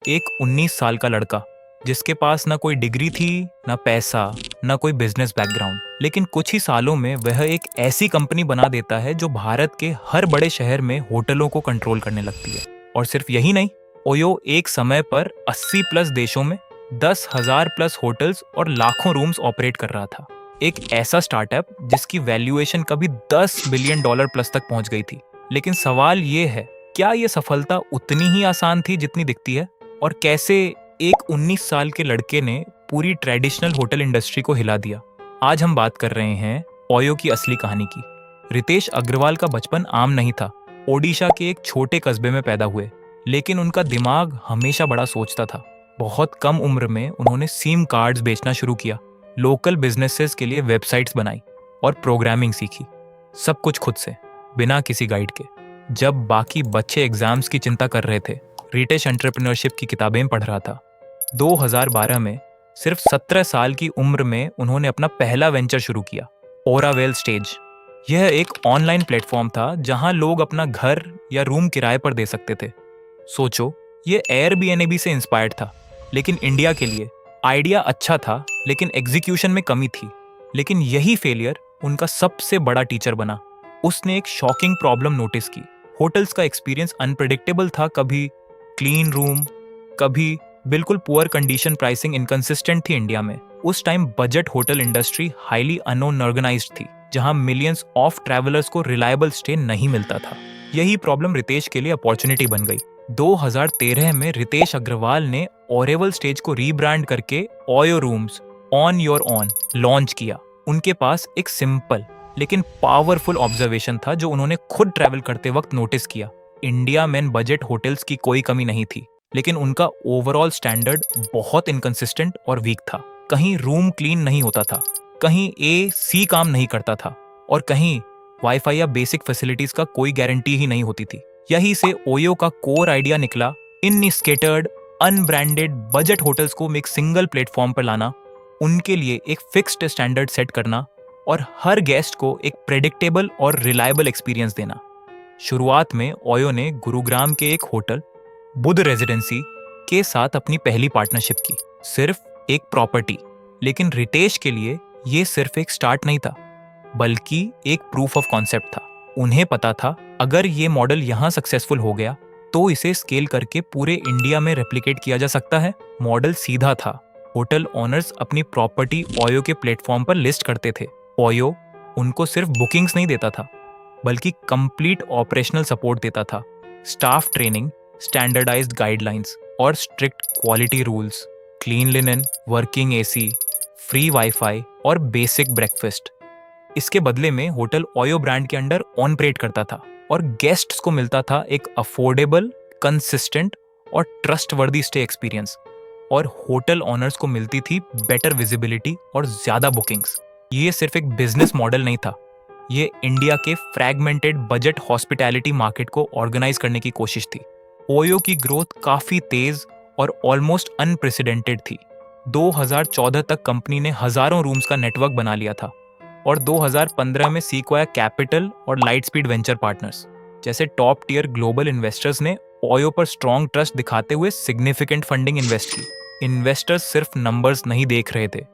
एक 19 साल का लड़का जिसके पास ना कोई डिग्री थी, ना पैसा, ना कोई बिजनेस बैकग्राउंड, लेकिन कुछ ही सालों में वह एक ऐसी कंपनी बना देता है जो भारत के हर बड़े शहर में होटलों को कंट्रोल करने लगती है। और सिर्फ यही नहीं, ओयो एक समय पर 80 प्लस देशों में 10,000 प्लस होटल्स और लाखों रूम्स ऑपरेट कर रहा था। एक ऐसा स्टार्टअप जिसकी वैल्यूएशन कभी $10 बिलियन प्लस तक पहुंच गई थी। लेकिन सवाल ये है, क्या ये सफलता उतनी ही आसान थी जितनी दिखती है? और कैसे एक 19 साल के लड़के ने पूरी ट्रेडिशनल होटल इंडस्ट्री को हिला दिया? आज हम बात कर रहे हैं ओयो की असली कहानी की। रितेश अग्रवाल का बचपन आम नहीं था। ओडिशा के एक छोटे कस्बे में पैदा हुए, लेकिन उनका दिमाग हमेशा बड़ा सोचता था। बहुत कम उम्र में उन्होंने सिम कार्ड्स बेचना शुरू किया, लोकल बिजनेसेस के लिए वेबसाइट्स बनाई और प्रोग्रामिंग सीखी। सब कुछ खुद से, बिना किसी गाइड के। जब बाकी बच्चे एग्जाम्स की चिंता कर रहे थे, रितेश एंटरप्रेन्योरशिप की किताबें पढ़ रहा था। 2012 में सिर्फ 17 साल की उम्र में उन्होंने अपना पहला वेंचर शुरू किया, ओरावेल स्टेज। यह एक ऑनलाइन प्लेटफॉर्म था जहां लोग अपना घर या रूम किराए पर दे सकते थे। सोचो, ये एयरबीएनबी से इंस्पायर्ड था, लेकिन इंडिया के लिए। आइडिया अच्छा था, लेकिन एग्जीक्यूशन में कमी थी। लेकिन यही फेलियर उनका सबसे बड़ा टीचर बना। उसने एक शॉकिंग प्रॉब्लम नोटिस की। होटल्स का एक्सपीरियंस अनप्रेडिक्टेबल था। कभी क्लीन रूम, कभी बिल्कुल पुअर कंडीशन, प्राइसिंग इनकंसिस्टेंट थी इंडिया में। उस time budget hotel industry highly unorganised थी, जहां मिलियंस ऑफ ट्रैवलर्स को रिलायबल स्टे नहीं मिलता था। यही प्रॉब्लम रितेश के लिए अपॉर्चुनिटी बन गई। 2013 में रितेश अग्रवाल ने ओरेवल स्टेज को रीब्रांड करके OYO rooms on your on launch किया। उनके पास एक सिंपल लेकिन पावरफुल ऑब्जर्वेशन था जो उन्होंने खुद ट्रैवल करते वक्त नोटिस किया। इंडिया में बजट होटल्स की कोई कमी नहीं थी, लेकिन उनका ओवरऑल स्टैंडर्ड बहुत इनकंसिस्टेंट और वीक था। कहीं रूम क्लीन नहीं होता था, कहीं एसी काम नहीं करता था, और कहीं वाईफाई या बेसिक फैसिलिटीज का कोई गारंटी ही नहीं होती थी। यही से ओयो का कोर आइडिया निकला, इन स्केटर्ड अनब्रांडेड बजट होटल्स को एक सिंगल प्लेटफॉर्म पर लाना, उनके लिए एक फिक्स्ड स्टैंडर्ड सेट करना और हर गेस्ट को एक प्रेडिक्टेबल और रिलायबल एक्सपीरियंस देना। शुरुआत में ओयो ने गुरुग्राम के एक होटल बुध रेजिडेंसी के साथ अपनी पहली पार्टनरशिप की, सिर्फ एक प्रॉपर्टी। लेकिन रितेश के लिए ये सिर्फ एक स्टार्ट नहीं था, बल्कि एक प्रूफ ऑफ कॉन्सेप्ट था। उन्हें पता था, अगर ये मॉडल यहाँ सक्सेसफुल हो गया तो इसे स्केल करके पूरे इंडिया में रेप्लिकेट किया जा सकता है। मॉडल सीधा था। होटल ओनर्स अपनी प्रॉपर्टी ओयो के प्लेटफॉर्म पर लिस्ट करते थे। ओयो उनको सिर्फ बुकिंग्स नहीं देता था, बल्कि कंप्लीट ऑपरेशनल सपोर्ट देता था। स्टाफ ट्रेनिंग, स्टैंडर्डाइज्ड गाइडलाइंस और strict quality rules, clean linen, working AC, free wifi और बेसिक ब्रेकफास्ट। इसके बदले में होटल ओयो ब्रांड के अंडर ऑपरेट करता था और गेस्ट्स को मिलता था एक अफोर्डेबल, कंसिस्टेंट और ट्रस्टवर्दी स्टे एक्सपीरियंस। और होटल ओनर्स को मिलती थी बेटर विजिबिलिटी और ज्यादा बुकिंग्स। ये सिर्फ एक बिजनेस मॉडल नहीं था, ये इंडिया के फ्रैगमेंटेड बजट हॉस्पिटैलिटी मार्केट को ऑर्गेनाइज करने की कोशिश थी। ओयो की ग्रोथ काफी तेज और ऑलमोस्ट अनप्रेसिडेंटेड थी। 2014 तक कंपनी ने हजारों रूम्स का नेटवर्क बना लिया था और 2015 में सीक्वाया कैपिटल और लाइटस्पीड वेंचर पार्टनर्स जैसे टॉप टियर ग्लोबल इन्वेस्टर्स ने ओयो पर स्ट्रॉन्ग ट्रस्ट दिखाते हुए सिग्निफिकेंट फंडिंग इन्वेस्ट की। इन्वेस्टर्स सिर्फ नंबर्स नहीं देख रहे थे,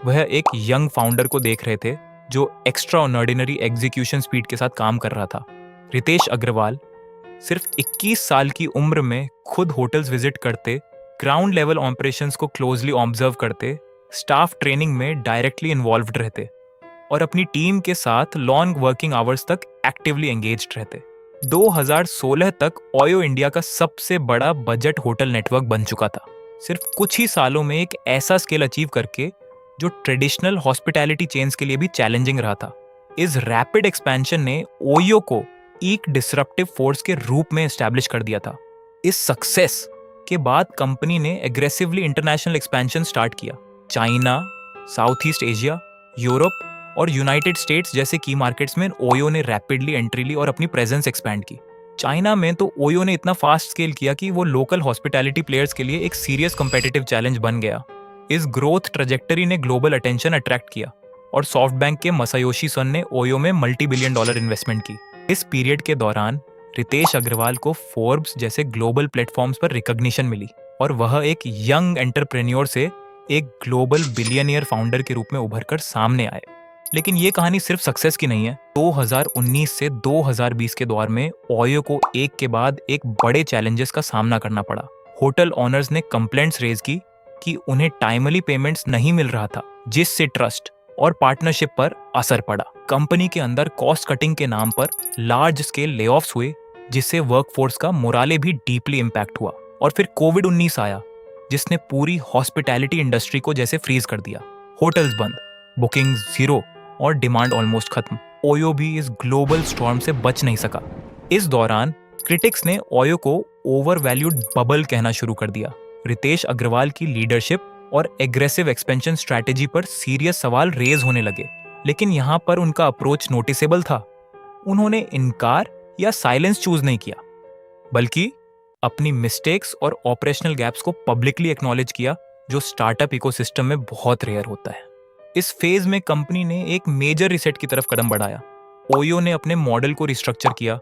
वह एक यंग फाउंडर को देख रहे थे जो एक्स्ट्रा ऑर्डिनरी एग्जीक्यूशन स्पीड के साथ काम कर रहा था। रितेश अग्रवाल सिर्फ 21 साल की उम्र में खुद होटल्स विजिट करते, ग्राउंड लेवल ऑपरेशंस को क्लोजली ऑब्जर्व करते, स्टाफ ट्रेनिंग में डायरेक्टली इन्वॉल्व्ड रहते और अपनी टीम के साथ लॉन्ग वर्किंग आवर्स तक एक्टिवली एंगेज्ड रहते। 2016 तक ओयो इंडिया का सबसे बड़ा बजट होटल नेटवर्क बन चुका था, सिर्फ कुछ ही सालों में एक ऐसा स्केल अचीव करके जो ट्रेडिशनल हॉस्पिटैलिटी चेन्स के लिए भी चैलेंजिंग रहा था। इस रैपिड एक्सपेंशन ने ओयो को एक डिसरप्टिव फोर्स के रूप में एस्टैब्लिश कर दिया था। इस सक्सेस के बाद कंपनी ने एग्रेसिवली इंटरनेशनल एक्सपेंशन स्टार्ट किया। China, south east Asia, Europe और यूनाइटेड स्टेट्स जैसे की मार्केट्स में ओयो ने रैपिडली एंट्री ली और अपनी प्रेजेंस एक्सपैंड की। चाइना में तो ओयो ने इतना फास्ट स्केल किया कि वो लोकल हॉस्पिटैलिटी प्लेयर्स के लिए एक सीरियस कॉम्पिटिटिव चैलेंज बन गया। इस ग्रोथ ट्रेजेक्टरी ने ग्लोबल अटेंशन अट्रैक्ट किया और सॉफ्ट बैंक के मसायोशी सन ने ओयो में मल्टी-बिलियन डॉलर इन्वेस्टमेंट की। इस पीरियड के दौरान रितेश अग्रवाल को फोर्ब्स जैसे ग्लोबल प्लेटफॉर्म्स पर रिकॉग्निशन मिली। और वह एक यंग एंटरप्रेन्योर से एक ग्लोबल बिलियनियर फाउंडर के रूप में उभर कर सामने आए। लेकिन ये कहानी सिर्फ सक्सेस की नहीं है। 2019 से 2020 के दौर में ओयो को एक के बाद एक बड़े चैलेंजेस का सामना करना पड़ा। होटल ओनर्स ने कंप्लेंट्स रेज की कि उन्हें टाइमली पेमेंट्स नहीं मिल रहा था, जिससे ट्रस्ट और पार्टनरशिप पर असर पड़ा। कंपनी के अंदर कॉस्ट कटिंग के नाम पर लार्ज स्केल लेऑफ्स हुए, जिससे वर्कफोर्स का मोराले भी डीपली इम्पैक्ट हुआ। और फिर कोविड-19 आया, जिसने पूरी हॉस्पिटैलिटी इंडस्ट्री को जैसे फ्रीज कर दिया। होटल्स बंद, बुकिंग जीरो और डिमांड ऑलमोस्ट खत्म। ओयो भी इस ग्लोबल स्टॉर्म से बच नहीं सका। इस दौरान क्रिटिक्स ने ओयो को ओवर वैल्यूड बबल कहना शुरू कर दिया। रितेश अग्रवाल की लीडरशिप और एग्रेसिव एक्सपेंशन स्ट्रैटेजी पर सीरियस सवाल रेज होने लगे। लेकिन यहाँ पर उनका अप्रोच नोटिसेबल था। उन्होंने इनकार या साइलेंस चूज नहीं किया, बल्कि अपनी मिस्टेक्स और ऑपरेशनल गैप्स को पब्लिकली एक्नॉलेज किया, जो स्टार्टअप इकोसिस्टम में बहुत रेयर होता है। इस फेज में कंपनी ने एक मेजर रिसेट की तरफ कदम बढ़ाया। ओयो ने अपने मॉडल को रिस्ट्रक्चर किया,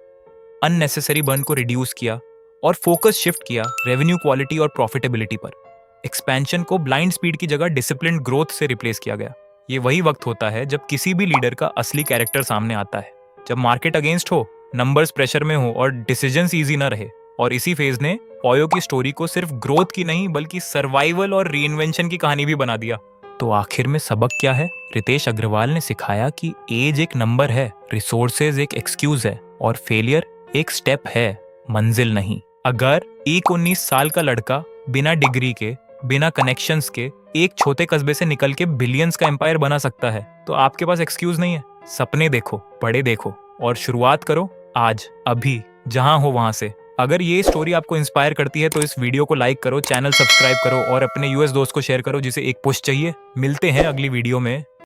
अननेसेसरी बर्न को रिड्यूस किया और फोकस शिफ्ट किया रेवेन्यू क्वालिटी और प्रॉफिटेबिलिटी पर। एक्सपेंशन को ब्लाइंड स्पीड की जगह डिसिप्लिन्ड ग्रोथ से रिप्लेस किया गया। ये वही वक्त होता है जब किसी भी लीडर का असली कैरेक्टर सामने आता है, जब मार्केट अगेंस्ट हो, नंबर्स प्रेशर में हो और डिसीजंस इजी ना रहे। और इसी फेज ने ओयो की स्टोरी को सिर्फ ग्रोथ की नहीं बल्कि सर्वाइवल और रीइन्वेंशन की कहानी भी बना दिया। तो आखिर में सबक क्या है? रितेश अग्रवाल ने सिखाया कि एज एक नंबर है, रिसोर्सेज एक एक्सक्यूज है और फेलियर एक स्टेप है, मंजिल नहीं। अगर एक 19 साल का लड़का बिना डिग्री के, बिना कनेक्शंस के एक छोटे कस्बे से निकल के बिलियंस का एम्पायर बना सकता है, तो आपके पास एक्सक्यूज नहीं है। सपने देखो, बड़े देखो और शुरुआत करो आज, अभी, जहां हो वहां से। अगर ये स्टोरी आपको इंस्पायर करती है तो इस वीडियो को लाइक करो, चैनल सब्सक्राइब करो और अपने यूएस दोस्त को शेयर करो जिसे एक पुश चाहिए। मिलते हैं अगली वीडियो में।